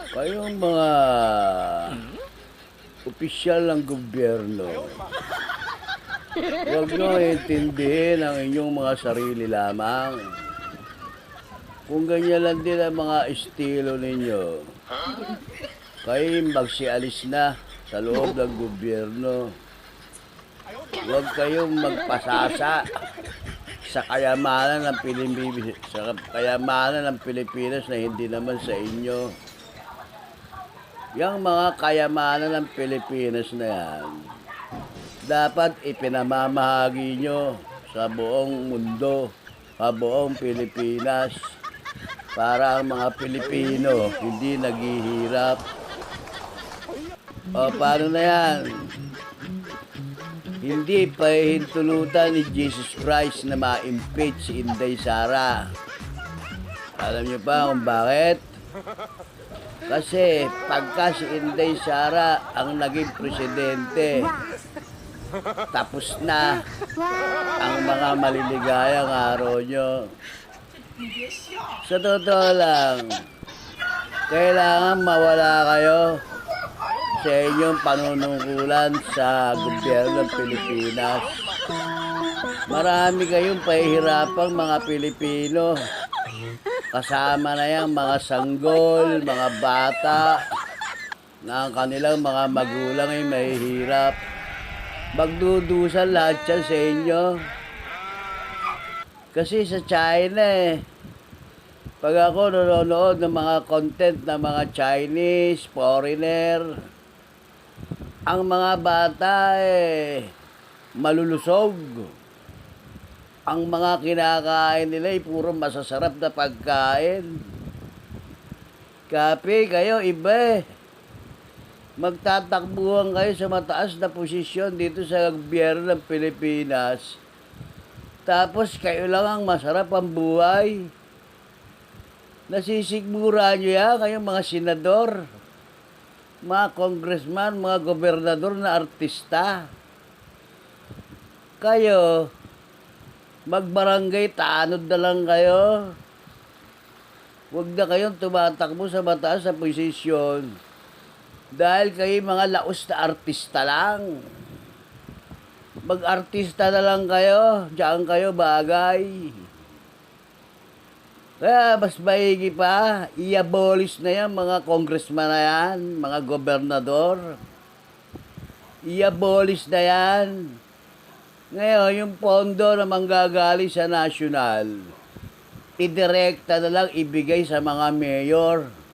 Kayong mga opisyal ng gobyerno, huwag nyo intindihin ang inyong mga sarili lamang. Kung ganyan lang din ang mga estilo ninyo, kayo magsialis na sa loob ng gobyerno. Huwag kayong magpasasa sa kayamanan ng Pilipinas na hindi naman sa inyo. Yang mga kayamanan ng Pilipinas na yan, dapat ipinamamahagi nyo sa buong mundo, sa buong Pilipinas, para ang mga Pilipino hindi naghihirap. O paano na yan? Hindi pa hintulutan ni Jesus Christ na ma-impeach si Inday Sara. Alam niyo ba kung bakit? Kasi pagka si Inday Sara ang naging presidente, tapos na ang mga maliligayang araw nyo. Sa totoo lang, kailangan mawala kayo sa inyong panunungkulan sa gobyerno ng Pilipinas. Marami kayong pahihirapang mga Pilipino. Kasama na yung mga sanggol, mga bata, na ang kanilang mga magulang ay mahihirap. Magdudusan lahat yan sa inyo. Kasi sa China pag ako nanonood ng mga content ng mga Chinese, foreigner, ang mga bata malulusog. Ang mga kinakain nila ay puro masasarap na pagkain. Kape kayo, iba Magtatakbuhan kayo sa mataas na posisyon dito sa gobyerno ng Pilipinas. Tapos kayo lang ang masarap ang buhay. Nasisigmura nyo yan, kayong mga senador, mga congressman, mga gobernador na artista. Kayo, magbarangay tanod na lang kayo. Huwag na kayong tumatakbo sa mataas na posisyon dahil kayo mga laos na artista lang. Mag-artista na lang kayo, diyan kayo bagay. Kaya mas maigi pa, i-abolish na yan mga congressman na yan, mga gobernador. I-abolish na yan. Ngayon, yung pondo na manggagaling sa national, idirekta na lang ibigay sa mga mayor.